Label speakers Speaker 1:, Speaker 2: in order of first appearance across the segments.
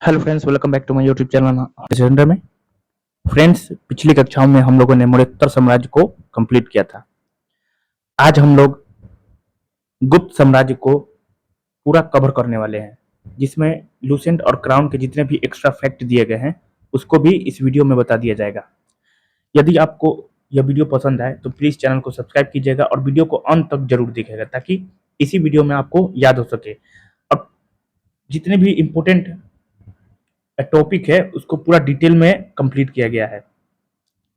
Speaker 1: Hello friends, welcome back to my YouTube channel में। फ्रेंड्स, पिछली कक्षाओं में हम लोगों ने मौर्योत्तर साम्राज्य को कंप्लीट किया था। आज हम लोग गुप्त साम्राज्य को पूरा कवर करने वाले हैं, जिसमें लूसेंट और क्राउन के जितने भी एक्स्ट्रा फैक्ट दिए गए हैं उसको भी इस वीडियो में बता दिया जाएगा। यदि आपको यह वीडियो पसंद आए तो प्लीज चैनल को सब्सक्राइब कीजिएगा और वीडियो को अंत तक जरूर देखिएगा, ताकि इसी वीडियो में आपको याद हो सके। अब जितने भी इम्पोर्टेंट टॉपिक है उसको पूरा डिटेल में कंप्लीट किया गया है,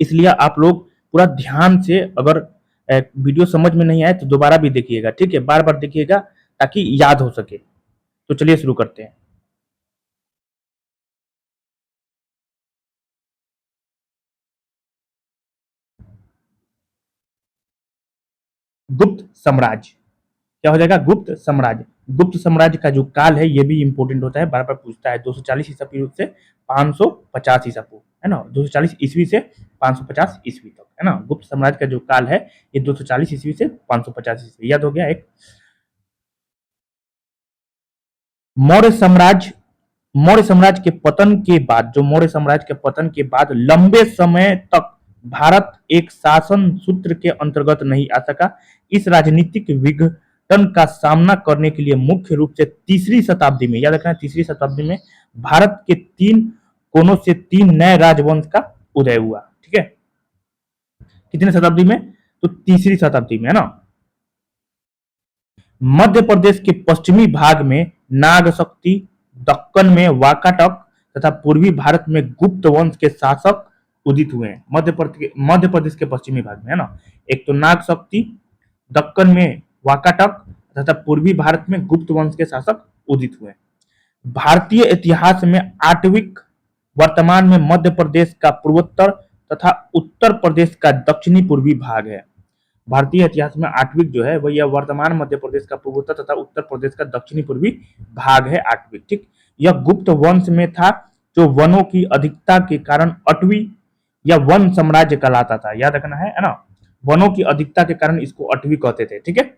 Speaker 1: इसलिए आप लोग पूरा ध्यान से, अगर वीडियो समझ में नहीं आए तो दोबारा भी देखिएगा, ठीक है? बार बार देखिएगा ताकि याद हो सके। तो चलिए शुरू करते हैं। गुप्त साम्राज्य क्या हो जाएगा? गुप्त साम्राज्य। गुप्त साम्राज्य का जो काल है ये भी इंपॉर्टेंट होता है, बार बार पूछता है। 240 ईसा पूर्व से 550 ईसा पूर्व, है ना? 240 ईस्वी से 550 ईस्वी तक, है ना? गुप्त साम्राज्य का जो काल है ये 240 ईस्वी से 550 ईस्वी। याद हो गया? एक मौर्य साम्राज्य। मौर्य साम्राज्य के पतन के बाद, जो मौर्य साम्राज्य के पतन के बाद लंबे समय तक भारत एक शासन सूत्र के अंतर्गत नहीं आ सका। इस राजनीतिक विघटन का सामना करने के लिए मुख्य रूप से तीसरी शताब्दी में, याद रखना, तीसरी शताब्दी में भारत के तीन कोनों से तीन नए राजवंश का उदय हुआ। ठीक है? कितने शताब्दी में? तो तीसरी शताब्दी में, है ना? मध्य प्रदेश के पश्चिमी भाग में नागशक्ति, दक्कन में वाकाटक तथा पूर्वी भारत में गुप्त वंश के शासक उदित हुए हैं। मध्य प्रदेश के पश्चिमी भाग में, है ना? एक तो नागशक्ति, दक्कन में वाकाटक तथा पूर्वी भारत में गुप्त वंश के शासक उदित हुए। भारतीय इतिहास में आटविक वर्तमान में मध्य प्रदेश का पूर्वोत्तर तथा उत्तर प्रदेश का दक्षिणी पूर्वी भाग है। भारतीय इतिहास में आटविक जो है वह यह वर्तमान मध्य प्रदेश का पूर्वोत्तर तथा उत्तर प्रदेश का दक्षिणी पूर्वी भाग है आटविक। ठीक, यह गुप्त वंश में था, जो वनों की अधिकता के कारण अटवी या वन साम्राज्य कहलाता था। याद रखना है ना? वनों की अधिकता के कारण इसको अटवी कहते थे। ठीक है?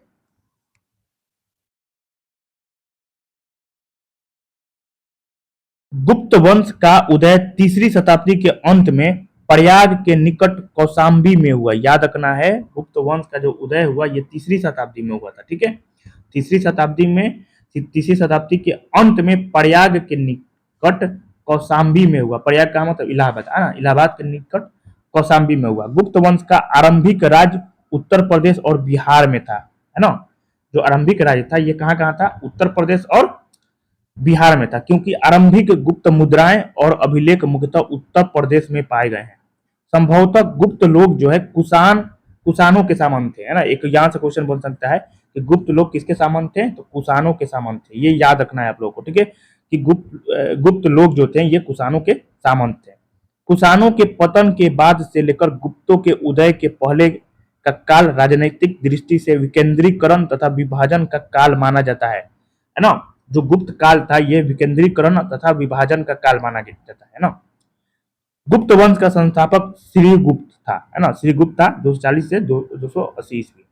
Speaker 1: गुप्त वंश का उदय तीसरी शताब्दी के अंत में प्रयाग के निकट कौशाम्बी में हुआ। याद रखना है, गुप्त वंश का जो उदय हुआ ये तीसरी शताब्दी में हुआ था। ठीक है? तीसरी शताब्दी के अंत में प्रयाग के निकट कौशाम्बी में हुआ। प्रयाग का मतलब इलाहाबाद, है ना? इलाहाबाद के निकट कौशाम्बी में हुआ। गुप्त वंश का आरंभिक राज्य उत्तर प्रदेश और बिहार में था, है ना? जो आरंभिक राज्य था ये कहाँ कहाँ था? उत्तर प्रदेश और बिहार में था, क्योंकि आरंभिक गुप्त मुद्राएं और अभिलेख मुख्यतः उत्तर प्रदेश में पाए गए हैं। संभवतः गुप्त लोग जो है कुषाणों के सामंत थे, है ना? एक यहाँ से क्वेश्चन बन सकता है कि गुप्त लोग किसके सामंत थे? तो कुषाणों के सामंत थे। ये याद रखना है आप लोगों को, ठीक है? कि गुप्त लोग जो थे ये कुषाणों के सामंत थे। कुषाणों के पतन के बाद से लेकर गुप्तों के उदय के पहले का काल राजनीतिक दृष्टि से विकेंद्रीकरण तथा विभाजन का काल माना जाता है ना? जो गुप्त काल था ये विकेंद्रीकरण तथा विभाजन का काल माना जाता है ना? गुप्त वंश का संस्थापक श्रीगुप्त था, है ना? श्रीगुप्त था 240 से 280 ईस्वी।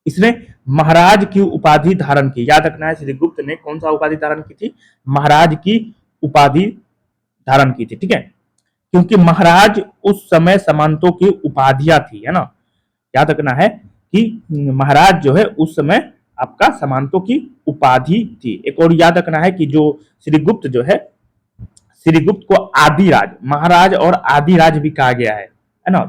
Speaker 1: इसने महाराज की उपाधि धारण की। याद रखना है, श्रीगुप्त ने कौन सा उपाधि धारण की थी? महाराज की उपाधि धारण की थी। ठीक है? क्योंकि महाराज उस समय सामंतों की उपाधियां थी, है ना? याद रखना है कि महाराज जो है उस समय आपका सामंतों की उपाधि थी। एक और याद रखना है कि जो श्रीगुप्त जो है, श्रीगुप्त को आदिराज, महाराज और आदिराज भी कहा गया है ना?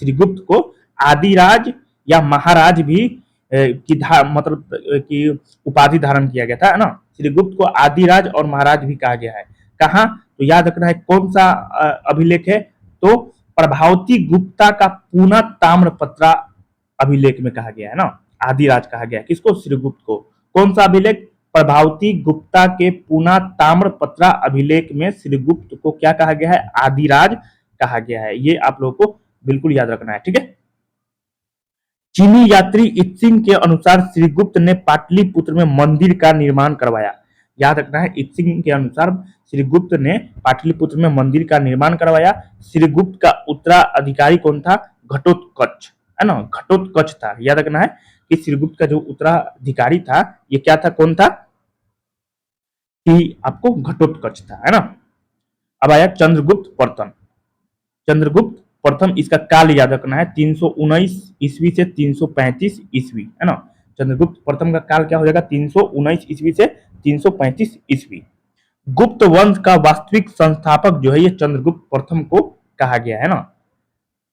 Speaker 1: श्रीगुप्त को आदिराज या महाराज भी मतलब की उपाधि धारण किया गया था, है ना? श्रीगुप्त को आदिराज और महाराज भी कहा गया है। कहा? तो याद रखना है कौन सा अभिलेख है? तो प्रभावती गुप्ता का पूना ताम्रपत्रा अभिलेख में कहा गया है ना? आदिराज कहा गया। किसको? श्रीगुप्त को। कौन सा अभिलेख? प्रभावती गुप्ता के पूना ताम्रपत्रा अभिलेख में श्रीगुप्त को क्या कहा गया है? आदिराज कहा गया है। ये आप लोगों को बिल्कुल याद रखना है। ठीक है? चीनी यात्री इत्सिंग के अनुसार श्रीगुप्त ने पाटलिपुत्र में मंदिर का निर्माण करवाया। याद रखना है, इत्सिंग के अनुसार श्रीगुप्त ने पाटलिपुत्र में मंदिर का निर्माण करवाया। श्रीगुप्त का उत्तराधिकारी कौन था? घटोत्कच, है ना? घटोत्कच था। याद रखना है कि श्रीगुप्त का जो उत्तराधिकारी था ये क्या था? कौन था? ही आपको घटोत्कच था, है ना। अब आया चंद्रगुप्त प्रथम। चंद्रगुप्त प्रथम, इसका काल याद रखना है 319 ईस्वी से 335 ईस्वी, है ना। चंद्रगुप्त प्रथम का काल क्या हो जाएगा, 319 ईस्वी से 335 ईस्वी। गुप्त वंश का वास्तविक संस्थापक जो है ये चंद्रगुप्त प्रथम को कहा गया है ना।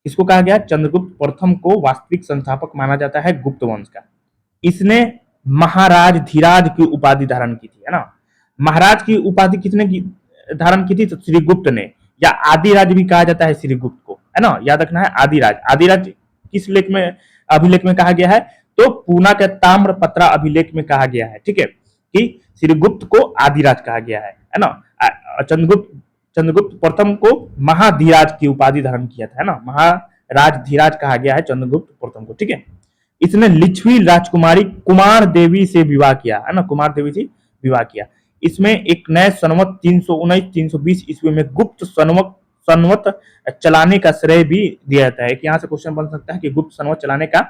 Speaker 1: इसको कहा गया चंद्रगुप्त प्रथम को वास्तविक संस्थापक माना जाता है गुप्त वंश का। इसने महाराज धीराज की उपाधि धारण की थी, है ना। महाराज की उपाधि किसने की धारण की थी, तो श्रीगुप्त ने, या आदिराज भी कहा जाता है श्रीगुप्त को, है ना। याद रखना है आदिराज। आदिराज किस लेख में, अभिलेख में कहा गया है, तो पूना के ताम्रपत्रा अभिलेख में कहा गया है, ठीक है, कि श्रीगुप्त को आदिराज कहा गया है ना। चंद्रगुप्त चंद्रगुप्त प्रथम को महाधीराज की उपाधि धारण किया था, है ना। महाराज धीराज कहा गया है चंद्रगुप्त प्रथम को, ठीक है। इसने लिच्छवी राजकुमारी कुमार देवी से विवाह किया, है ना, कुमार देवी से विवाह किया। इसमें एक नए संवत 319-320 ईस्वी में गुप्त संवत चलाने का श्रेय भी दिया जाता है। कि यहाँ से क्वेश्चन बन सकता है कि गुप्त संवत चलाने का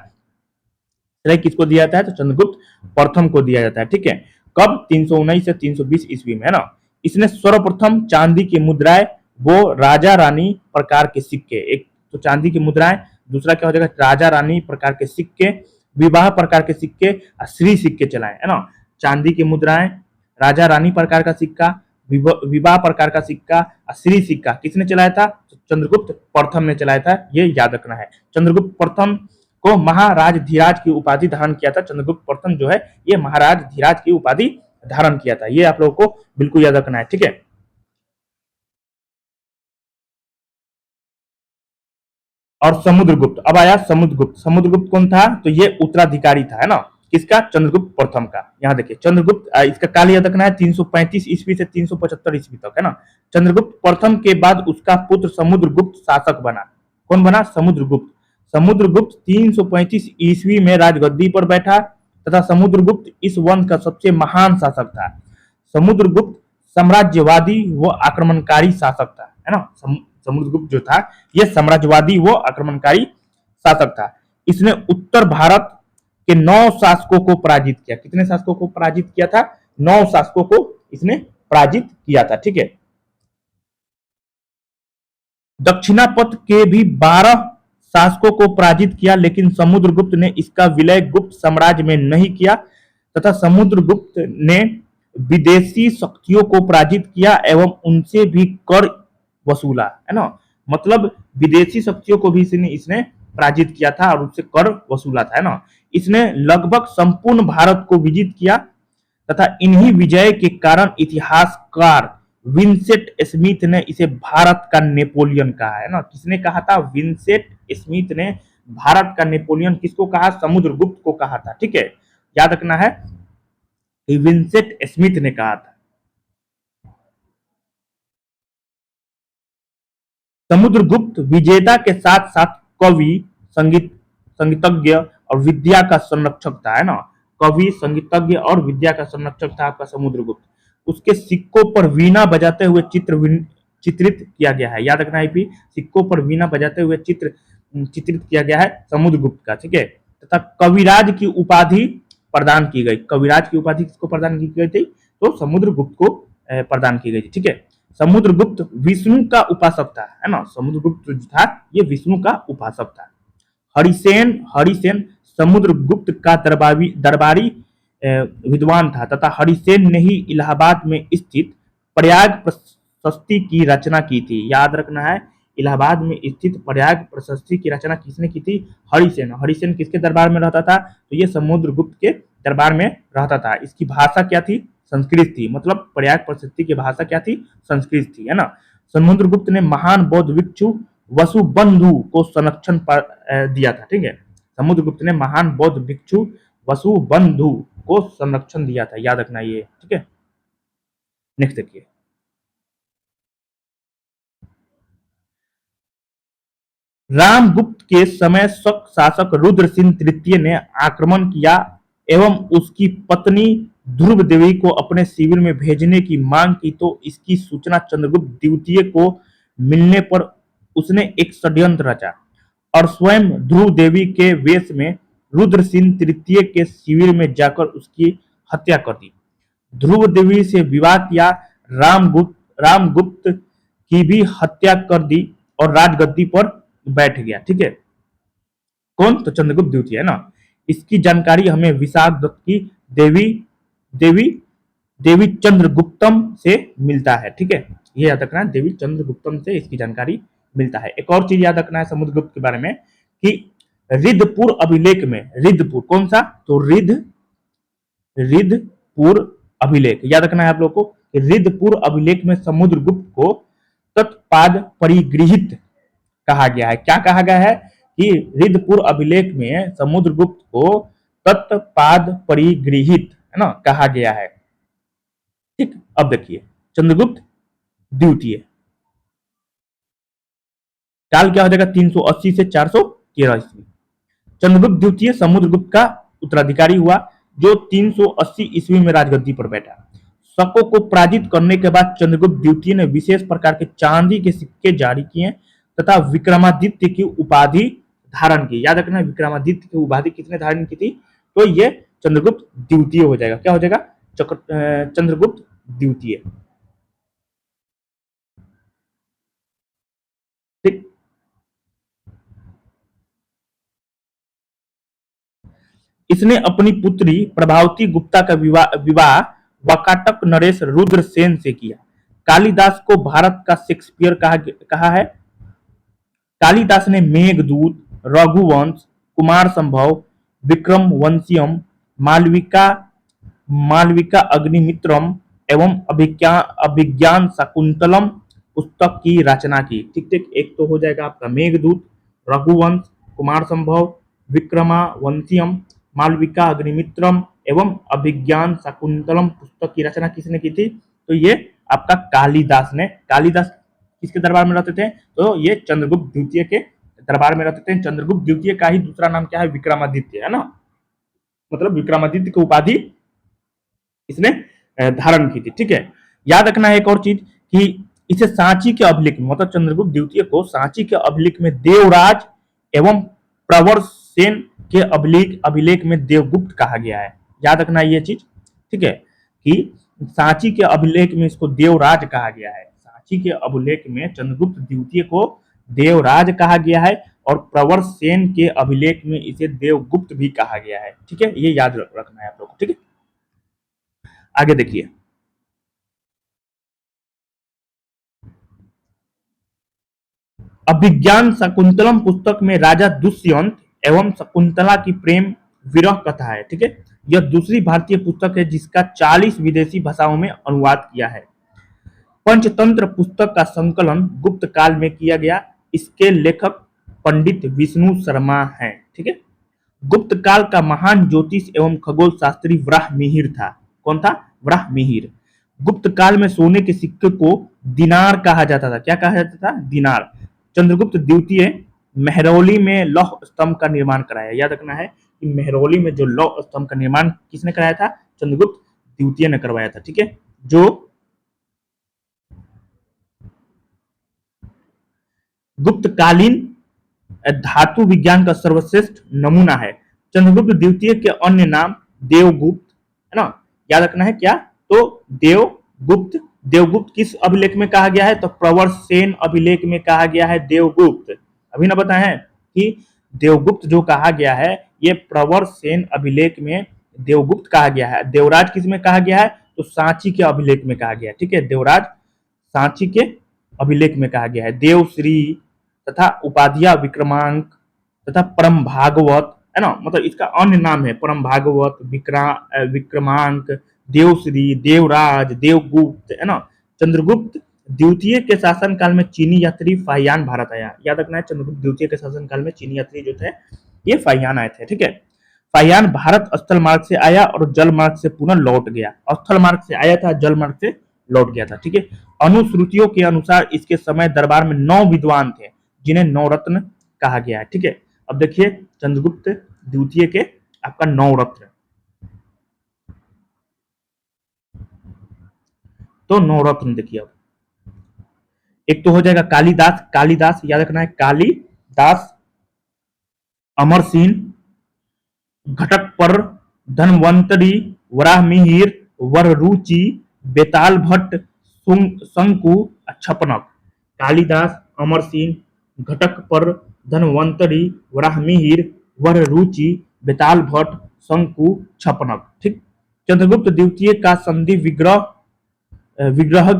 Speaker 1: श्रेय किसको दिया जाता है, तो चंद्रगुप्त प्रथम को दिया जाता है, ठीक है। कब, 319 से 320 ईस्वी में, है ना। इसने सर्वप्रथम चांदी की मुद्राएं, वो राजा रानी प्रकार के सिक्के, एक तो चांदी की मुद्राएं, दूसरा क्या हो जाएगा, राजा रानी प्रकार के सिक्के, विवाह प्रकार के सिक्के, श्री सिक्के चलाए, है ना। चांदी की मुद्राएं, राजा रानी प्रकार का सिक्का, विवाह प्रकार का सिक्का, श्री सिक्का किसने चलाया था, चंद्रगुप्त प्रथम ने चलाया था, ये याद रखना है। चंद्रगुप्त प्रथम को महाराज धीराज की उपाधि धारण किया था। चंद्रगुप्त प्रथम जो है ये महाराज धीराज की उपाधि धारण किया था, ये आप लोगों को बिल्कुल याद रखना है, ठीक है। और समुद्रगुप्त, अब आया समुद्रगुप्त। समुद्रगुप्त कौन था, तो ये उत्तराधिकारी था, है ना, किसका, चंद्रगुप्त प्रथम का। यहाँ देखिए चंद्रगुप्त, इसका काल याद रखना है 335 ईस्वी से 375 ईस्वी तक, है ना। चंद्रगुप्त प्रथम के बाद उसका पुत्र समुद्रगुप्त शासक बना। कौन बना, समुद्रगुप्त। समुद्रगुप्त 335 ईस्वी में राजगद्दी पर बैठा तथा समुद्रगुप्त इस वंश का सबसे महान शासक था। समुद्रगुप्त साम्राज्यवादी व आक्रमणकारी शासक था, है ना। समुद्रगुप्त जो था ये साम्राज्यवादी व आक्रमणकारी शासक था। इसने उत्तर भारत के 9 शासकों को पराजित किया। कितने शासकों को पराजित किया था, 9 शासकों को इसने पराजित किया था, ठीक है। दक्षिणापथ के भी 12 शासकों को पराजित किया, लेकिन समुद्रगुप्त ने इसका विलय गुप्त साम्राज्य में नहीं किया तथा समुद्रगुप्त ने विदेशी शक्तियों को पराजित किया एवं उनसे भी कर वसूला, है ना। मतलब विदेशी शक्तियों को भी इसने पराजित किया था और उससे कर वसूला था, है ना। इसने लगभग संपूर्ण भारत को विजित किया तथा इन्हीं विजय के कारण इतिहासकार विंसेंट स्मिथ ने इसे भारत का नेपोलियन कहा, है ना। किसने कहा था, विंसेंट स्मिथ ने भारत का नेपोलियन किसको कहा, समुद्रगुप्त को कहा था, ठीक है। याद रखना है कि विंसेंट स्मिथ ने कहा था। समुद्रगुप्त विजेता के साथ साथ कवि, संगीतज्ञ और विद्या का संरक्षक था, है ना। कवि, संगीतज्ञ और विद्या का संरक्षक था आपका समुद्रगुप्त। उसके सिक्कों पर वीणा बजाते हुए चित्रित किया गया है। याद रखना है, सिक्कों पर वीणा बजाते हुए चित्रित किया गया है समुद्रगुप्त का, ठीक है। तथा कविराज की उपाधि प्रदान की गई। कविराज की उपाधि किसको प्रदान की गई थी, तो समुद्रगुप्त को प्रदान की गई थी, ठीक है। समुद्रगुप्त विष्णु का उपासक था, है ना। समुद्रगुप्त जो था ये विष्णु का उपासक था। हरिसेन समुद्रगुप्त का दरबारी विद्वान था तथा हरिसेन ने ही इलाहाबाद में स्थित प्रयाग प्रशस्ति की रचना की थी। याद रखना है, इलाहाबाद में स्थित प्रयाग प्रशस्ति की रचना किसने की थी, हरिसेन। हरिसेन किसके दरबार में रहता था, तो ये समुद्रगुप्त के दरबार में रहता था। इसकी भाषा क्या थी, संस्कृत थी। मतलब प्रयाग प्रशस्ति की भाषा क्या थी, संस्कृत थी, है ना। समुद्रगुप्त ने महान बौद्ध भिक्षु वसुबंधु को संरक्षण दिया था, ठीक है। समुद्रगुप्त ने महान बौद्ध भिक्षु वसुबंधु को संरक्षण दिया था, याद रखना ये, ठीक है। नेक्स्ट देखिए, रामगुप्त के समय शक शासक रुद्रसिंह तृतीय ने आक्रमण किया एवं उसकी पत्नी ध्रुव देवी को अपने शिविर में भेजने की मांग की, तो इसकी सूचना चंद्रगुप्त द्वितीय को मिलने पर उसने एक षड्यंत्र रचा और स्वयं ध्रुव देवी के वेश में रुद्रसिंह तृतीय के शिविर में जाकर उसकी हत्या कर दी। ध्रुव देवी से विवाह किया, रामगुप्त की भी हत्या कर दी और राजगद्दी पर बैठ गया। ठीक है, कौन? तो चंद्रगुप्त द्वितीय है ना। इसकी जानकारी हमें विशाख दत्त की देवी देवी देवी चंद्रगुप्तम से मिलता है। ठीक है, ये याद रखना है, देवी चंद्रगुप्तम से इसकी जानकारी मिलता है। एक और चीज याद रखना है समुद्रगुप्त के बारे में कि रिद्धपुर अभिलेख में, रिद्धपुर कौन सा? तो रिद्धपुर अभिलेख याद रखना है आप लोग को कि रिद्धपुर अभिलेख में समुद्रगुप्त को तत्पाद परिगृहित कहा गया है। क्या कहा गया है? कि रिद्धपुर अभिलेख में समुद्रगुप्त को तत्पाद परिगृहित, है ना, कहा गया है। ठीक, अब देखिए चंद्रगुप्त द्वितीय काल क्या हो जाएगा? 380 से 413 ईस्वी। चंद्रगुप्त द्वितीय समुद्रगुप्त का उत्तराधिकारी हुआ जो 380 ईस्वी में राजगद्दी पर बैठा। शकों को पराजित करने के बाद चंद्रगुप्त द्वितीय ने विशेष प्रकार के चांदी के सिक्के जारी किए तथा विक्रमादित्य की उपाधि धारण की। याद रखना, विक्रमादित्य की उपाधि किसने धारण की थी? तो ये चंद्रगुप्त द्वितीय हो जाएगा। क्या हो जाएगा? चंद्रगुप्त द्वितीय। ठीक, इसने अपनी पुत्री प्रभावती गुप्ता का विवाह वाकाटक नरेश रुद्र सेन से किया। कालिदास को भारत का शेक्सपियर कहा है। कालिदास ने मेघदूत, रघुवंश, कुमार संभव, विक्रमवंशियम, मालविका मालविका अग्निमित्रम एवं अभिज्ञान शकुंतलम पुस्तक की रचना की। ठीक ठीक, एक तो हो जाएगा आपका मेघदूत, रघुवंश, कुमार संभव, विक्रमावंशियम, मालविका अग्निमित्रम एवं अभिज्ञान शकुंतलम पुस्तक की रचना किसने की थी? तो ये आपका कालिदास ने। कालिदास किसके दरबार में रहते थे? तो ये चंद्रगुप्त द्वितीय के दरबार में रहते थे। चंद्रगुप्त द्वितीय का ही दूसरा नाम क्या है? विक्रमादित्य, है ना, मतलब विक्रमादित्य की उपाधि इसने धारण की थी। ठीक है, याद रखना है एक और चीज कि इसे सांची के अभिलेख में, मतलब चंद्रगुप्त द्वितीय को सांची के अभिलेख में देवराज एवं प्रवर सेन के अभिलेख में देवगुप्त कहा गया है। याद रखना ये चीज। ठीक है, कि सांची के अभिलेख में इसको देवराज कहा गया है। सांची के अभिलेख में चंद्रगुप्त द्वितीय को देवराज कहा गया है और प्रवर सेन के अभिलेख में इसे देवगुप्त भी कहा गया है। ठीक है, ये याद रखना है आप लोग को। ठीक है, आगे देखिए अभिज्ञान शकुंतलम पुस्तक में राजा दुष्यंत एवं शकुंतला की प्रेम विरह कथा है। ठीक है, यह दूसरी भारतीय पुस्तक है जिसका 40 विदेशी भाषाओं में अनुवाद किया है। पंचतंत्र पुस्तक का संकलन गुप्त काल में किया गया। इसके लेखक पंडित विष्णु शर्मा हैं। ठीक है, गुप्त काल का महान ज्योतिष एवं खगोल शास्त्री वराहमिहिर था। कौन था? वराहमिहिर। गुप्त काल में सोने के सिक्के को दिनार कहा जाता था। क्या कहा जाता था? दिनार। चंद्रगुप्त द्वितीय मेहरौली में लौह स्तंभ का निर्माण कराया। याद रखना है कि मेहरौली में जो लौह स्तंभ का निर्माण किसने कराया था? चंद्रगुप्त द्वितीय ने करवाया था। ठीक है, जो गुप्तकालीन धातु विज्ञान का सर्वश्रेष्ठ नमूना है। चंद्रगुप्त द्वितीय के अन्य नाम देवगुप्त, है ना, याद रखना है। क्या? तो देवगुप्त। देवगुप्त किस अभिलेख में कहा गया है? तो प्रवर सेन अभिलेख में कहा गया है देवगुप्त। अभी ना बताए हैं कि देवगुप्त जो कहा गया है ये प्रवर सेन अभिलेख में देवगुप्त कहा गया है। देवराज किस में कहा गया है? तो सांची के अभिलेख में कहा गया है। ठीक है, देवराज सांची के अभिलेख में कहा गया है। देवश्री तथा उपाधिया विक्रमांक तथा परम भागवत, है ना, मतलब इसका अन्य नाम है परम भागवत, विक्रमांक, देवश्री, देवराज, देवगुप्त, है ना। चंद्रगुप्त द्वितीय के शासनकाल में चीनी यात्री फाहियान भारत आया। याद रखना है, चंद्रगुप्त द्वितीय के शासनकाल में चीनी यात्री जो थे ये फाहियान आए थे। ठीक है, फाहियान भारत स्थल मार्ग से आया और जल मार्ग से पुनः लौट गया। स्थल मार्ग से आया था, जल मार्ग से लौट गया था। ठीक है, अनुश्रुतियों के अनुसार इसके समय दरबार में 9 विद्वान थे जिन्हें नवरत्न कहा गया है। ठीक है, अब देखिए चंद्रगुप्त द्वितीय के आपका नवरत्न, तो नवरत्न देखिए अब एक तो हो जाएगा कालिदास। कालिदास याद रखना है, कालिदास, अमरसिंह, घटक पर, धनवंतरी, वराहमिहिर, वररुचि, बेताल भट्ट, शंकु, क्षपनक। कालिदास, अमर सिंह, घटकपर, धन्वंतरी, वराहमिहिर, वररुचि, बेताल भट्ट, शंकु, क्षपनक। ठीक। चंद्रगुप्त द्वितीय का संधि विग्रह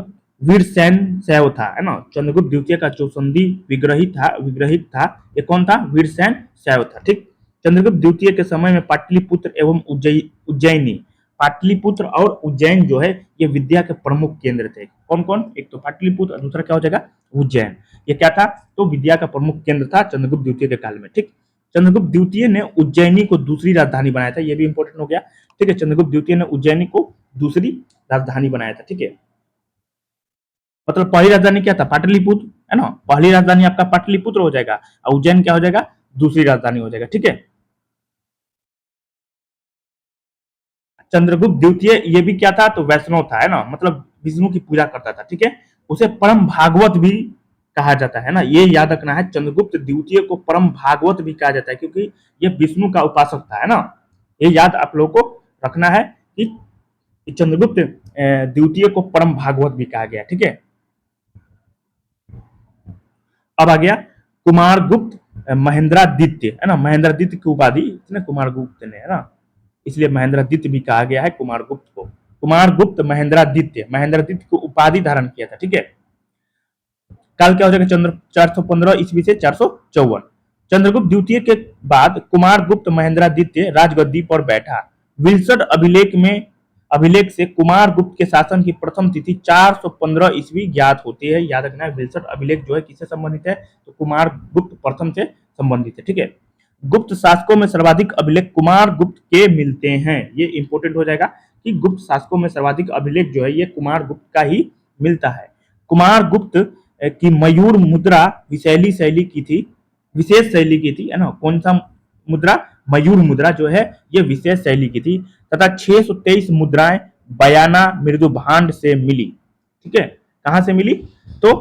Speaker 1: वीरसेन शैव था, है ना। चंद्रगुप्त द्वितीय का जो संधि विग्रहित था ये कौन था? वीरसेन शैव था। ठीक। चंद्रगुप्त द्वितीय के समय में पाटलिपुत्र एवं उज्जैनी, पाटलिपुत्र और उज्जैन जो है ये विद्या के प्रमुख केंद्र थे। कौन कौन? एक तो पाटलिपुत्र और दूसरा क्या हो जाएगा? उज्जैन। ये क्या था? तो विद्या का प्रमुख केंद्र था चंद्रगुप्त द्वितीय के काल में। ठीक। चंद्रगुप्त द्वितीय ने उज्जैनी को दूसरी राजधानी बनाया था, ये भी इंपॉर्टेंट हो गया। ठीक है। चंद्रगुप्त द्वितीय ने उज्जैनी को दूसरी राजधानी बनाया था। ठीक है। मतलब पहली राजधानी क्या था? पाटलिपुत्र, है ना। पहली राजधानी आपका पाटलिपुत्र हो जाएगा और उज्जैन क्या हो जाएगा? दूसरी राजधानी हो जाएगा। ठीक है। चंद्रगुप्त द्वितीय ये भी क्या था? तो वैष्णव था, है ना। मतलब विष्णु की पूजा करता था। ठीक है। उसे परम भागवत भी कहा जाता है ना। ये याद रखना है, चंद्रगुप्त द्वितीय को परम भागवत भी कहा जाता है क्योंकि ये विष्णु का उपासक था, है ना। ये याद आप लोगों को रखना है कि चंद्रगुप्त द्वितीय को परम भागवत भी कहा गया। ठीक है। अब आ गया कुमारगुप्त महेंद्रादित्य, है ना। महेंद्रादित्य की उपाधि इसने कुमारगुप्त ने, है ना, इसलिए महेंद्रादित्य भी कहा गया है कुमारगुप्त को। कुमारगुप्त महेंद्रादित्य, महेंद्रादित्य को उपाधि धारण किया था। ठीक है। काल क्या हो जाएगा? चंद्र 415 ईस्वी से 454। चंद्रगुप्त द्वितीय के बाद कुमारगुप्त महेंद्रादित्य राजगद्दी पर बैठा। विल्सड अभिलेख से कुमारगुप्त के शासन की प्रथम तिथि 415 ईस्वी ज्ञात होती है। याद रखना है, विल्सड अभिलेख जो है किससे संबंधित है? तो कुमारगुप्त प्रथम से संबंधित है। ठीक है। गुप्त शासकों में सर्वाधिक अभिलेख कुमारगुप्त के मिलते हैं। ये इंपॉर्टेंट हो जाएगा कि गुप्त शासकों में सर्वाधिक अभिलेख जो है ये कुमारगुप्त का ही मिलता है। कुमारगुप्त की मयूर मुद्रा विशेष शैली की थी, है ना। कौन सा मुद्रा? मयूर मुद्रा जो है ये विशेष शैली की थी तथा 623 मुद्राएं बयाना मृदु भांड से मिली। ठीक है। कहां से मिली? तो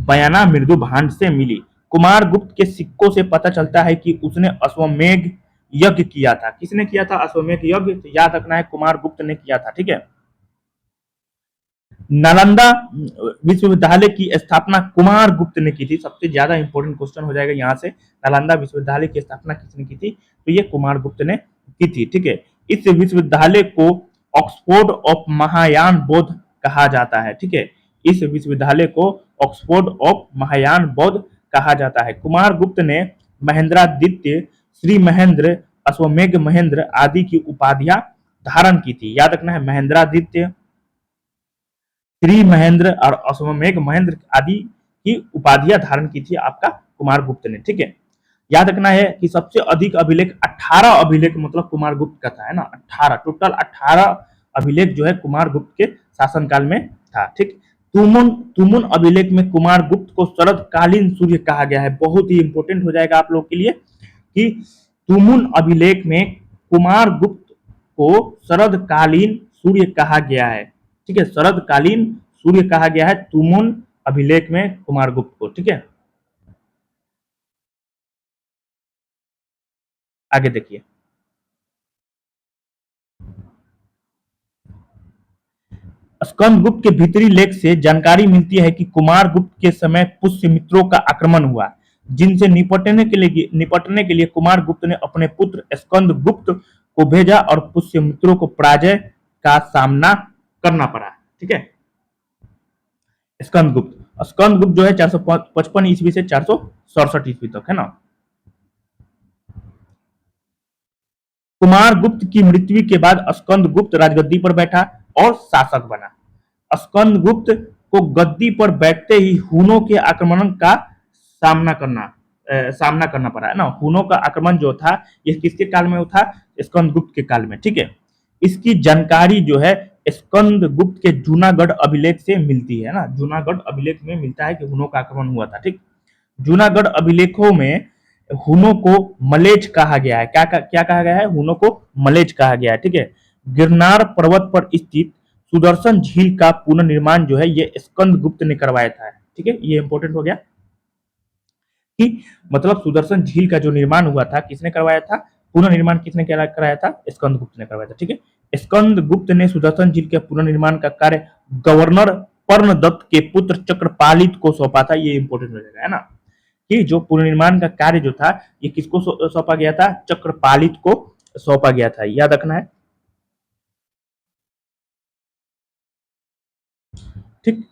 Speaker 1: बयाना मृदु भांड से मिली। कुमारगुप्त के सिक्कों से पता चलता है कि उसने अश्वमेध यज्ञ किया था। किसने किया था अश्वमेध यज्ञ? तो याद रखना है कुमारगुप्त ने किया था। ठीक है। नालंदा विश्वविद्यालय की स्थापना कुमारगुप्त ने की थी। सबसे ज्यादा इंपॉर्टेंट क्वेश्चन हो जाएगा यहां से, नालंदा विश्वविद्यालय की स्थापना किसने की थी? तो ये कुमारगुप्त ने की थी। ठीक है। इस विश्वविद्यालय को ऑक्सफोर्ड ऑफ महायान बौद्ध कहा जाता है। ठीक है। इस विश्वविद्यालय को ऑक्सफोर्ड ऑफ महायान बौद्ध कहा जाता है। कुमारगुप्त ने महेंद्रादित्य, श्री महेंद्र, अश्वमेघ महेंद्र आदि की उपाधियां धारण की थी। याद रखना है, महेंद्रादित्य, श्री महेंद्र और अश्वमेघ महेंद्र आदि की उपाधियां धारण की थी आपका कुमारगुप्त ने। ठीक है। याद रखना है कि सबसे अधिक अभिलेख 18 अभिलेख मतलब कुमारगुप्त का था, है ना। 18 टोटल 18 अभिलेख जो है कुमारगुप्त के शासनकाल में था। ठीक। तुमुन अभिलेख में कुमारगुप्त को शरदकालीन सूर्य कहा गया है। बहुत ही इंपॉर्टेंट हो जाएगा आप लोग के लिए कि तुमुन अभिलेख में कुमारगुप्त को शरदकालीन सूर्य कहा गया है। ठीक है। शरदकालीन सूर्य कहा गया है तुमुन अभिलेख में कुमारगुप्त को। ठीक है। आगे देखिए, स्कंदगुप्त के भीतरी लेख से जानकारी मिलती है कि कुमारगुप्त के समय पुष्यमित्रों का आक्रमण हुआ, जिनसे निपटने के लिए कुमारगुप्त ने अपने पुत्र स्कंदगुप्त को भेजा और पुष्यमित्रों को पराजय का सामना करना पड़ा। ठीक है। स्कंदगुप्त जो है 455 ईस्वी से 467 ईस्वी तक, है ना। कुमारगुप्त की मृत्यु के बाद स्कंदगुप्त राजगद्दी पर बैठा और शासक बना। स्कंदगुप्त को गद्दी पर बैठते ही हुनों के आक्रमण का सामना करना पड़ा, है ना। हुनों का आक्रमण जो था ये किसके काल में था? स्कंदगुप्त के काल में। ठीक है। इसकी जानकारी जो है स्कंदगुप्त के जूनागढ़ अभिलेख से मिलती है ना। जूनागढ़ अभिलेख में मिलता है कि हुनों का आक्रमण हुआ था। ठीक। जूनागढ़ अभिलेखों में हुनों को मलेच कहा गया है। क्या कहा गया है? हुनों को मलेच कहा गया है। ठीक है। गिरनार पर्वत पर स्थित सुदर्शन झील का पुनर्निर्माण जो है ये स्कंदगुप्त ने करवाया था। ठीक है। ये इंपॉर्टेंट हो गया कि मतलब सुदर्शन झील का जो निर्माण हुआ था किसने करवाया था? पुनर्निर्माण किसने कराया था? स्कंदगुप्त ने करवाया था। ठीक है, स्कंदगुप्त ने सुदर्शन झील के पुनर्निर्माण का कार्य गवर्नर पर्णदत्त के पुत्र चक्रपालित को सौंपा था। ये इंपॉर्टेंट हो जाएगा, है ना, कि जो पुनर्निर्माण का कार्य जो था ये किसको सौंपा गया था? चक्रपालित को सौंपा गया था, याद रखना है। ठीक,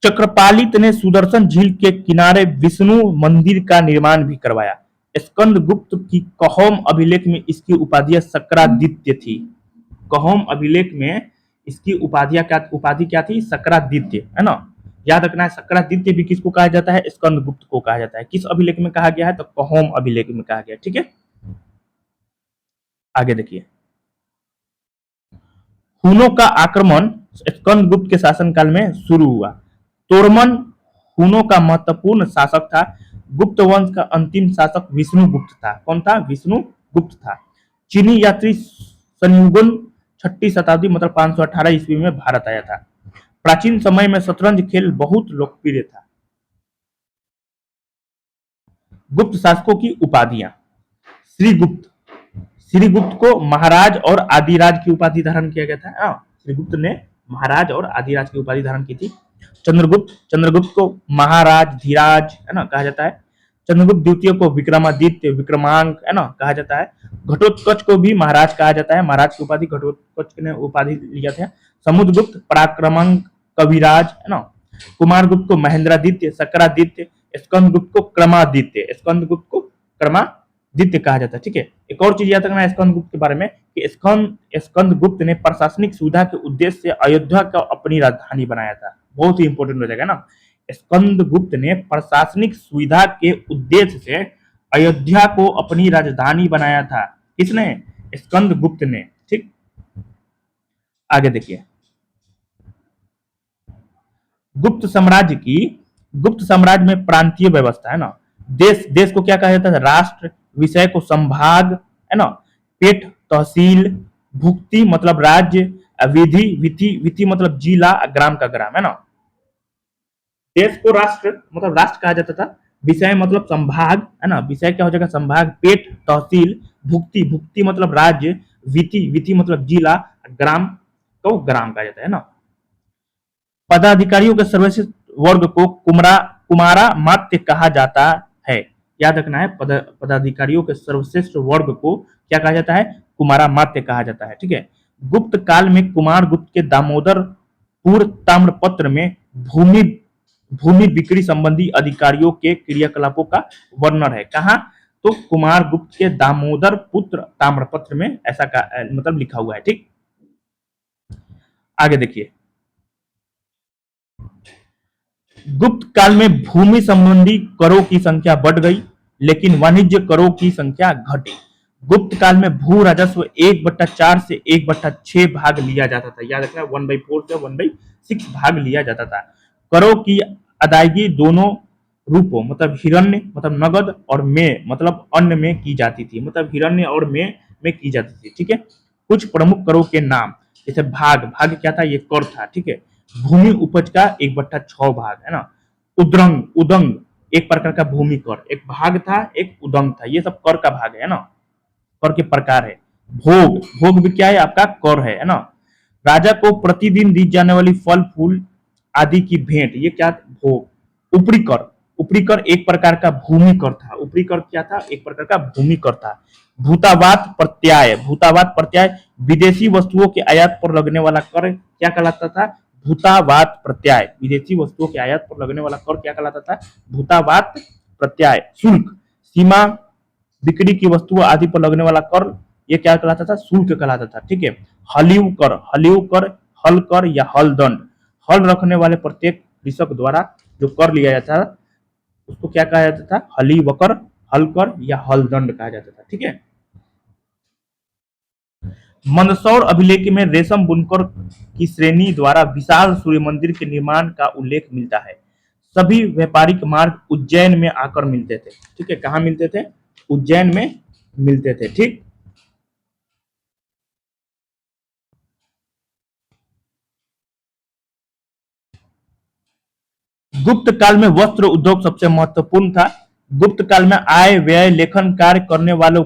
Speaker 1: चक्रपालित ने सुदर्शन झील के किनारे विष्णु मंदिर का निर्माण भी करवाया। स्कंदगुप्त की कौम अभिलेख में इसकी उपाधि सक्रादित्य थी। कौम अभिलेख में इसकी उपाधि क्या थी? सक्रादित्य, है ना, याद रखना है। सक्रादित्य भी किसको कहा जाता है? स्कंदगुप्त को कहा जाता है। किस अभिलेख में कहा गया है? तो कौम अभिलेख में कहा गया। ठीक है, आगे देखिए, हुनों का आक्रमण स्कंदगुप्त के शासनकाल में शुरू हुआ। तोरमन हुनों का महत्वपूर्ण शासक था। गुप्त वंश का अंतिम शासक विष्णुगुप्त था। कौन था? विष्णुगुप्त था। चीनी यात्री संयुगन 6ठी शताब्दी मतलब 518 ईस्वी में भारत आया था। प्राचीन समय में शतरंज खेल बहुत लोकप्रिय था। गुप्त शासकों की उपाधियां। श्रीगुप्त, श्रीगुप्त को महाराज और आदिराज की उपाधि धारण किया गया था। श्रीगुप्त ने महाराज और आदिराज की उपाधि धारण की थी। चंद्रगुप्त, चंद्रगुप्त को महाराज धीराज, है ना, कहा जाता है। चंद्रगुप्त द्वितीय को विक्रमादित्य विक्रमांक, है ना, कहा जाता है। घटोत्कच को भी महाराज कहा जाता है। महाराज की उपाधि घटोत्कच ने उपाधि लिया था। समुद्रगुप्त पराक्रमांक कविराज, है ना। कुमारगुप्त को महेंद्रादित्य सक्रादित्य, स्कंदगुप्त को क्रमादित्य, स्कंदगुप्त को क्रमादित्य कहा जाता है। ठीक है, एक और चीज याद रखना है स्कंदगुप्त के बारे में कि स्कंदगुप्त ने प्रशासनिक सुविधा के उद्देश्य से अयोध्या को अपनी राजधानी बनाया था। बहुत ही इंपॉर्टेंट हो जाएगा ना। स्कंदगुप्त ने प्रशासनिक सुविधा के उद्देश्य से अयोध्या को अपनी राजधानी बनाया था। किसने? स्कंदगुप्त ने। ठीक, आगे देखिए, गुप्त साम्राज्य में प्रांतीय व्यवस्था, है ना। देश को क्या कहा जाता है? राष्ट्र। विषय को संभाग, है ना। पेट तहसील, भुक्ति मतलब राज्य, विधि मतलब जिला, ग्राम का ग्राम, है ना। देश को राष्ट्र मतलब राष्ट्र कहा जाता था। विषय मतलब संभाग, है ना, विषय क्या हो जाएगा? संभाग। पेट तहसील, भुक्ति मतलब राज्य, विधि मतलब जिला, ग्राम को ग्राम कहा जाता है ना। पदाधिकारियों के सर्वश्रेष्ठ वर्ग को कुमारा मात्य कहा जाता है। याद रखना है, पदाधिकारियों के सर्वश्रेष्ठ वर्ग को क्या कहा जाता है? कुमारा मात्य कहा जाता है। ठीक है, गुप्त काल में कुमार गुप्त के दामोदरपुर ताम्रपत्र में भूमि भूमि बिक्री संबंधी अधिकारियों के क्रियाकलापों का वर्णन है। कहा? तो कुमार गुप्त के दामोदर पुत्र ताम्रपत्र में ऐसा का मतलब लिखा हुआ है। ठीक, आगे देखिए, गुप्त काल में भूमि संबंधी करों की संख्या बढ़ गई लेकिन वाणिज्य करों की संख्या घटी। गुप्त काल में भू राजस्व 1/4 से 1/6 भाग लिया जाता था। याद रखना, 1/4 से 1/6 भाग लिया जाता था। करों की अदायगी दोनों रूपों मतलब हिरण्य मतलब नगद और में मतलब अन्न में की जाती थी। मतलब हिरण्य और में की जाती थी। ठीक है, कुछ प्रमुख करों के नाम, जैसे भाग क्या था? ये कर था। ठीक है, भूमि उपज का 1/6 भाग, है ना। उदंग एक प्रकार का भूमि कर, एक भाग था, एक उदंग था। ये सब कर का भाग है ना, कर के प्रकार है। भोग भी क्या है? आपका कर है ना। राजा को प्रतिदिन दी जाने वाली फल फूल आदि की भेंट, ये क्या? भोग। ऊपरी कर एक प्रकार का भूमि कर था। ऊपरी कर क्या था? एक प्रकार का भूमि कर था। भूतावात प्रत्यय विदेशी वस्तुओं के आयात पर लगने वाला कर क्या कहलाता था? भूतावात प्रत्यय। विदेशी वस्तुओं के आयात पर लगने वाला कर क्या कहलाता था? भूतावात प्रत्यय। शुल्क, सीमा बिक्री की वस्तुओं आदि पर लगने वाला कर ये क्या कहलाता था? शुल्क कहलाता था। ठीक है, हलिव कर, हल कर या हल दंड, हल रखने वाले प्रत्येक कृषक द्वारा जो कर लिया जाता था उसको क्या कहा जाता था? हलिव कर, हल कर या हल दंड कहा जाता था। ठीक है, मंदसौर अभिलेख में रेशम बुनकर की श्रेणी द्वारा विशाल सूर्य मंदिर के निर्माण का उल्लेख मिलता है। सभी व्यापारिक मार्ग उज्जैन में आकर मिलते थे। ठीक है, कहाँ मिलते थे? उज्जैन में मिलते थे। ठीक, गुप्त काल में वस्त्र उद्योग सबसे महत्वपूर्ण था। गुप्त काल में आय व्यय लेखन कार्य करने वालों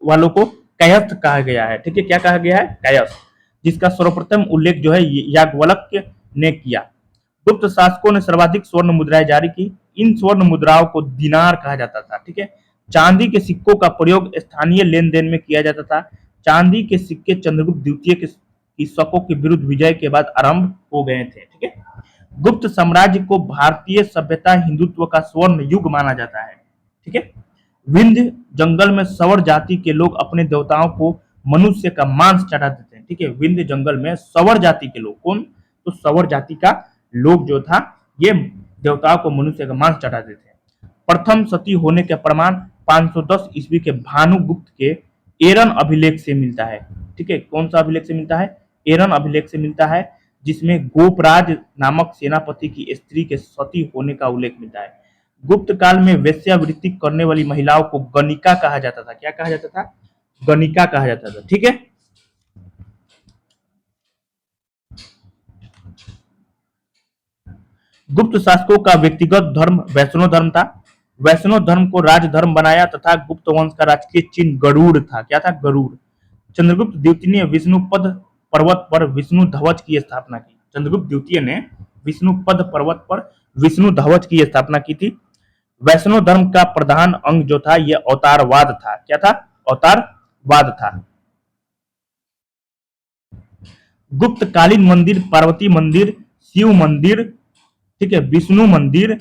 Speaker 1: वालों को कायस्थ कहा गया है। ठीक है, क्या कहा गया है? कायस्थ, जिसका सर्वप्रथम उल्लेख जो है याज्ञवल्क्य ने किया। गुप्त शासकों ने सर्वाधिक स्वर्ण मुद्राएं जारी की। इन स्वर्ण मुद्राओं को दिनार कहा जाता था। ठीक है, चांदी के सिक्कों का प्रयोग स्थानीय लेन देन में किया जाता था। चांदी के सिक्के चंद्रगुप्त द्वितीय के शकों के विरुद्ध विजय के बाद आरंभ हो गए थे। ठीक है, गुप्त साम्राज्य को भारतीय सभ्यता हिंदुत्व का स्वर्ण युग माना जाता है। ठीक है, विंध्य जंगल में सवर जाति के लोग अपने देवताओं को मनुष्य का मांस चढ़ाते थे। ठीक है, विंध्य जंगल में सवर जाति के लोग, कौन? तो सवर जाति का लोग जो था ये देवताओं को मनुष्य का मांस चढ़ाते थे। प्रथम सती होने के प्रमाण 510 ईस्वी के भानुगुप्त के एरन अभिलेख से मिलता है। ठीक है, कौन सा अभिलेख से मिलता है? एरन अभिलेख से मिलता है, जिसमें गोपराज नामक सेनापति की स्त्री के सती होने का उल्लेख मिलता है। गुप्त काल में वेश्यावृत्ति करने वाली महिलाओं को गणिका कहा जाता था। क्या कहा जाता था? गणिका कहा जाता था। ठीक है, गुप्त शासकों का व्यक्तिगत धर्म वैष्णव धर्म था। वैष्णव धर्म को राजधर्म बनाया तथा गुप्त वंश का राजकीय चिन्ह गरुड़ था। क्या था? गरुड़। चंद्रगुप्त द्वितीय ने विष्णुपद पर्वत पर विष्णु ध्वज की स्थापना की। चंद्रगुप्त द्वितीय ने विष्णुपद पर्वत पर विष्णु ध्वज की स्थापना की थी। वैष्णव धर्म का प्रधान अंग जो था यह अवतारवाद था। क्या था? अवतारवाद था। गुप्तकालीन मंदिर, पार्वती मंदिर, शिव मंदिर, ठीक है, विष्णु मंदिर,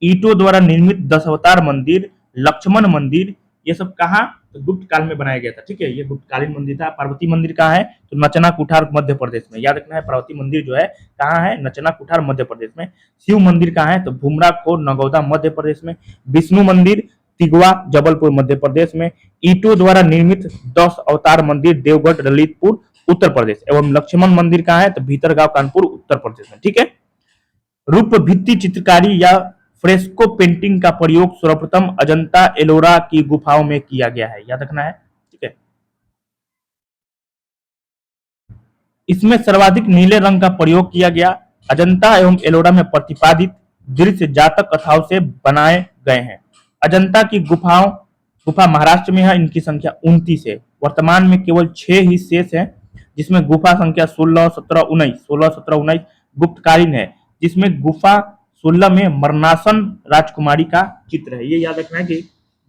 Speaker 1: ईंटों द्वारा निर्मित 10 अवतार मंदिर, लक्ष्मण मंदिर, ये सब कहाँ? तो गुप्त काल में बनाया गया था। ठीक है, ये गुप्तकालीन मंदिर था। पार्वती मंदिर कहाँ है? तो नचना कुठार मध्य प्रदेश में। याद रखना है, पार्वती मंदिर जो है कहाँ है? नचना कुठार मध्य प्रदेश में। शिव मंदिर कहाँ है? तो भूमरा खोर नगौदा मध्य प्रदेश में। विष्णु मंदिर तिगवा जबलपुर मध्य प्रदेश में। ईंटों द्वारा निर्मित 10 अवतार मंदिर देवगढ़ ललितपुर उत्तर प्रदेश। एवं लक्ष्मण मंदिर कहाँ है? तो भीतरगांव कानपुर उत्तर प्रदेश में। ठीक है, रूप भित्ति चित्रकारी या फ्रेस्को पेंटिंग का प्रयोग सर्वप्रथम अजंता एलोरा की गुफाओं में किया गया है। याद रखना है। ठीक है, इसमें सर्वाधिक नीले रंग का प्रयोग किया गया। अजंता एवं एलोरा में प्रतिपादित दृश्य जातक कथाओं से बनाए गए हैं। अजंता की गुफा महाराष्ट्र में है। इनकी संख्या 29 है। वर्तमान में केवल 6 ही शेष है, जिसमें गुफा संख्या 16, 17, 19 गुप्तकालीन है, जिसमें गुफा 16 में मरनासन राजकुमारी का चित्र है। ये याद रखना है कि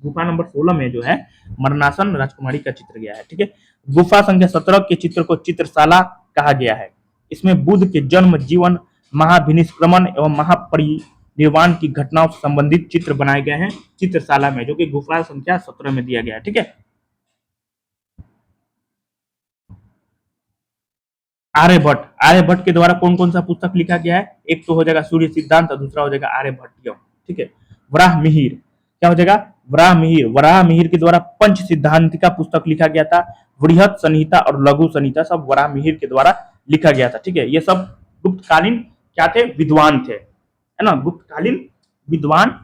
Speaker 1: गुफा नंबर 16 में जो है मरनासन राजकुमारी का चित्र गया है। ठीक है, गुफा संख्या 17 के चित्र को चित्रशाला कहा गया है। इसमें बुद्ध के जन्म, जीवन, महाभिनिष्क्रमण एवं महापरिनिर्वाण की घटनाओं से संबंधित चित्र बनाए गए हैं चित्रशाला में, जो कि गुफा संख्या 17 में दिया गया है। ठीक है, आर्यभट्ट के द्वारा कौन कौन सा पुस्तक लिखा गया है? एक तो हो जाएगा सूर्य सिद्धांत और दूसरा हो जाएगा आर्यभट्टियम। ठीक है, वराह मिहिर, क्या हो जाएगा? वराह मिहिर के द्वारा पंच सिद्धांतिका पुस्तक लिखा गया था। वृहत संहिता और लघु संहिता सब वराह मिहिर के द्वारा लिखा गया था। ठीक है, ये सब गुप्तकालीन क्या थे? विद्वान थे, है ना, गुप्तकालीन विद्वान।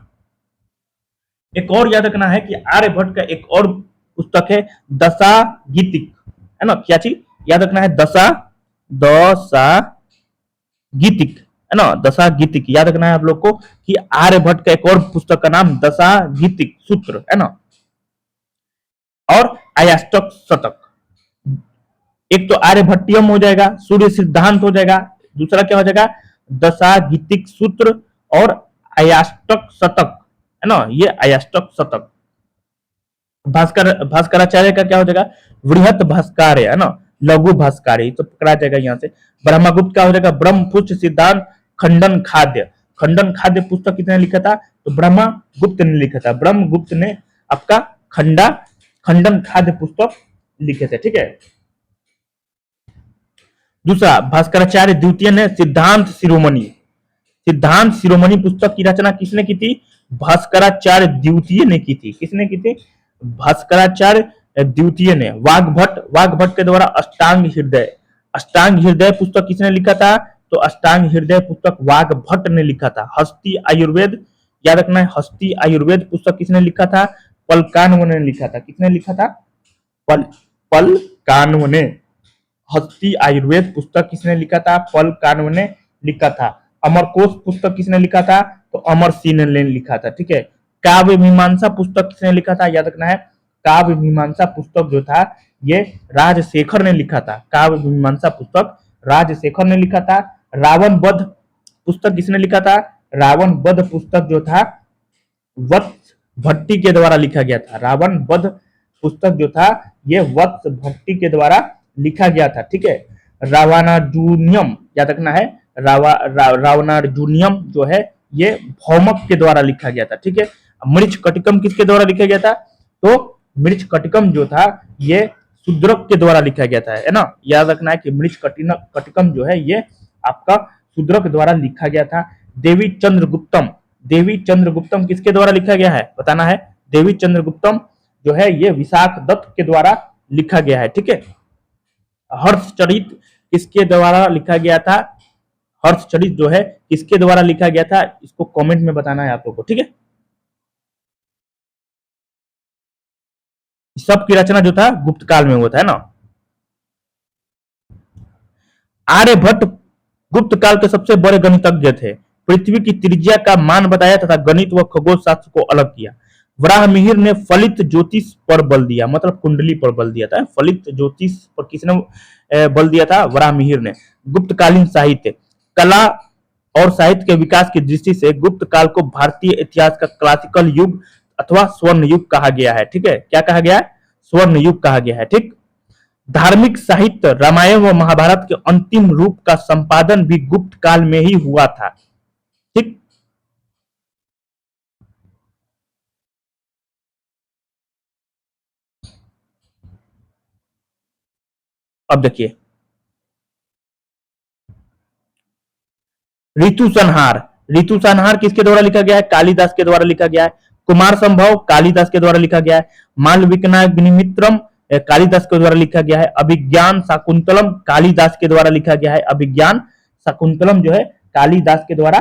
Speaker 1: एक और याद रखना है कि आर्यभट्ट का एक और पुस्तक है दशा गीतिक, है ना, क्या चीज याद रखना है? दशा गीतिक, है ना, दशा गीतिक याद रखना है आप लोग को कि आर्यभट्ट का एक और पुस्तक का नाम दशा गीतिक सूत्र, है ना, और अयाष्टक शतक। एक तो आर्यभट्टियम हो जाएगा, सूर्य सिद्धांत हो जाएगा, दूसरा क्या हो जाएगा? दशा गीतिक सूत्र और अयाष्टक शतक, है ना, ये अयाष्टक शतक। भास्कराचार्य का क्या हो जाएगा? वृहत भास्कर्य, है ना, लघु भास्कर्य, तो पकड़ा जाएगा यहाँ से। ब्रह्मगुप्त का हो जाएगा ब्रह्मपुष्ट सिद्धांत खंडन खाद्य पुस्तक किसने लिखा था? तो ब्रह्मगुप्त ने लिखा था। ब्रह्मगुप्त ने आपका खंडन खाद्य पुस्तक लिखे थे। ठीक है, दूसरा भास्कराचार्य द्वितीय ने सिद्धांत शिरोमणि पुस्तक की रचना किसने की थी? भास्कराचार्य द्वितीय ने की थी। किसने की थी? भास्कराचार्य द्वितीय ने। वाग्भट के द्वारा अष्टांग हृदय पुस्तक किसने लिखा था? तो अष्टांग हृदय पुस्तक वाग्भट ने लिखा था। हस्ती आयुर्वेद, याद रखना है, हस्ती आयुर्वेद पुस्तक किसने लिखा था? पलकानव ने लिखा था। किसने लिखा था? पलकानव ने। हस्ती आयुर्वेद पुस्तक किसने लिखा था? पलकानव ने लिखा था। अमरकोश पुस्तक किसने लिखा था? तो अमर सिंह ने लिखा था। ठीक है, काव्य मीमांसा पुस्तक किसने लिखा था? याद रखना है, काव्य मीमांसा पुस्तक जो था ये राजशेखर ने लिखा था। काव्य मीमांसा पुस्तक राजशेखर ने लिखा था। रावण वध पुस्तक किसने लिखा था? रावण वध पुस्तक जो था वत्स भट्टी के द्वारा लिखा गया था। रावण वध पुस्तक जो था ये वत्स भट्टी के द्वारा लिखा गया था। ठीक है, रावणार्जुनियम याद रखना है। रावणार्जुनियम जो है ये भौमक के द्वारा लिखा गया था। ठीक है, मृच कटिकम किसके द्वारा लिखा गया था? तो मृच कटिकम जो था ये शूद्रक के द्वारा लिखा गया था, है ना। याद रखना है कि मृच कटिकम जो है ये आपका शूद्रक द्वारा लिखा गया था। देवी चंद्रगुप्तम, देवी चंद्रगुप्तम किसके द्वारा लिखा गया है बताना है। देवी चंद्रगुप्तम जो है ये विशाख दत्त के द्वारा लिखा गया है। ठीक है, हर्षचरित किसके द्वारा लिखा गया था? हर्षचरित जो है किसके द्वारा लिखा गया था इसको कमेंट में बताना है आप लोगों को। ठीक है, सबकी रचना जो था गुप्त काल में हुआ था, है ना। आर्यभट्ट गुप्त काल के सबसे बड़े गणितज्ञ थे। पृथ्वी की त्रिज्या का मान बताया तथा गणित व खगोल शास्त्र को अलग किया। वराहमिहिर ने फलित ज्योतिष पर बल दिया, मतलब कुंडली पर बल दिया था। फलित ज्योतिष पर किसने बल दिया था? वराहमिहिर ने। गुप्तकालीन साहित्य, कला और साहित्य के विकास की दृष्टि से गुप्त काल को भारतीय इतिहास का क्लासिकल युग अथवा स्वर्ण युग कहा गया है। ठीक है, क्या कहा गया है? स्वर्ण युग कहा गया है। ठीक, धार्मिक साहित्य रामायण व महाभारत के अंतिम रूप का संपादन भी गुप्त काल में ही हुआ था। ठीक, अब देखिए ऋतु संहार, ऋतु संहार किसके द्वारा लिखा गया है? कालिदास के द्वारा लिखा गया है। कुमार संभव कालिदास के द्वारा लिखा गया है। मालविकनाग्निमित्रम कालिदास के द्वारा लिखा गया है। अभिज्ञान शाकुंतलम कालिदास के द्वारा लिखा गया है। अभिज्ञान शाकुंतलम जो है कालिदास के द्वारा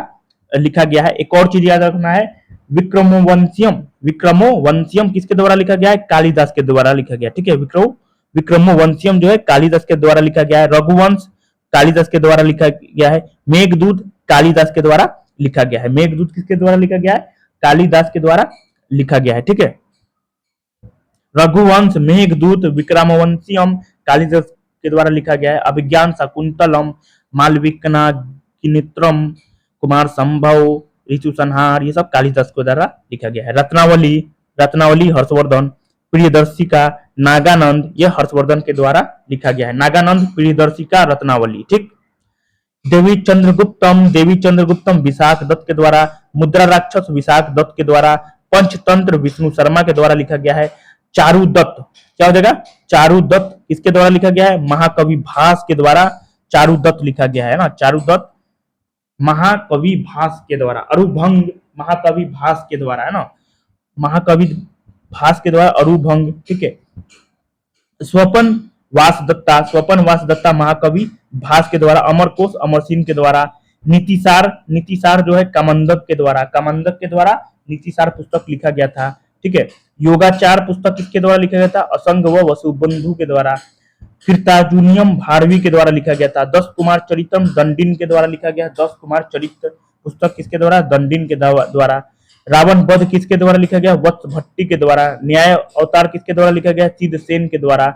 Speaker 1: लिखा गया है। एक और चीज याद रखना है, विक्रमोवंशियम, विक्रमोवंशियम किसके द्वारा लिखा गया है? कालिदास के द्वारा लिखा गया। ठीक है, विक्रमोवंशियम जो है कालिदास के द्वारा लिखा गया है। रघुवंश कालिदास के द्वारा लिखा गया है। मेघदूत कालिदास के द्वारा लिखा गया है। मेघदूत किसके द्वारा लिखा गया है? कालिदास के द्वारा लिखा गया है। ठीक है, रघुवंश, मेघदूत, विक्रमवंशियम कालिदास के द्वारा लिखा गया है। अभिज्ञान शाकुंतलम, मालविकनागिनित्रम, कुमार संभव, ऋतु संहार ये सब कालिदास के द्वारा लिखा गया है। रत्नावली, रत्नावली हर्षवर्धन, प्रियदर्शिका, नागानंद ये हर्षवर्धन के द्वारा लिखा गया है। नागानंद, प्रियदर्शिका, रत्नावली। ठीक, देवी चंद्रगुप्तम, देवी चंद्रगुप्तम विशाख दत्त के द्वारा। मुद्रा राक्षस विशाख दत्त के द्वारा। पंचतंत्र विष्णु शर्मा के द्वारा लिखा गया है। चारु दत्त, क्या हो जाएगा? चारु दत्त किसके द्वारा लिखा गया है? महाकवि भास के द्वारा चारु दत्त लिखा गया है ना। चारु दत्त महाकवि भास के द्वारा। अरुभंग महाकवि भास के द्वारा, है ना। महाकवि भास के द्वारा अरुभंग। ठीक है, स्वपन वासदत्ता, स्वपन वासदत्ता महाकवि भास के द्वारा। अमरकोश अमरसिंह के द्वारा। नीतिसार, नीतिसार जो है कामंदक के द्वारा, कामंदक के द्वारा नीतिसार पुस्तक लिखा गया था। ठीक है, योगाचार पुस्तक किसके द्वारा लिखा गया था? असंग व वसुबंधु के द्वारा। कृतार्जुनियम भारवी के द्वारा लिखा गया था। 10 कुमार चरितम दंडिन के द्वारा लिखा गया। 10 कुमार चरित्र पुस्तक किसके द्वारा? दंडिन के द्वारा। रावण वध किसके द्वारा लिखा गया? वत्स भट्टी के द्वारा। न्याय अवतार किसके द्वारा लिखा गया? चिदसेन के द्वारा।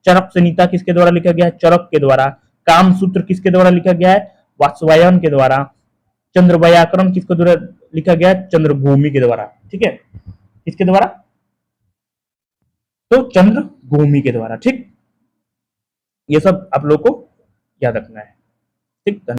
Speaker 1: चरक संहिता किसके द्वारा लिखा गया है? चरक के द्वारा। कामसूत्र किसके द्वारा लिखा गया है? वात्स्यायन के द्वारा। चंद्र व्याकरण किसके द्वारा लिखा गया है? चंद्रभूमि के द्वारा। ठीक है, किसके द्वारा? तो चंद्रभूमि के द्वारा। ठीक, ये सब आप लोग को याद रखना है। ठीक।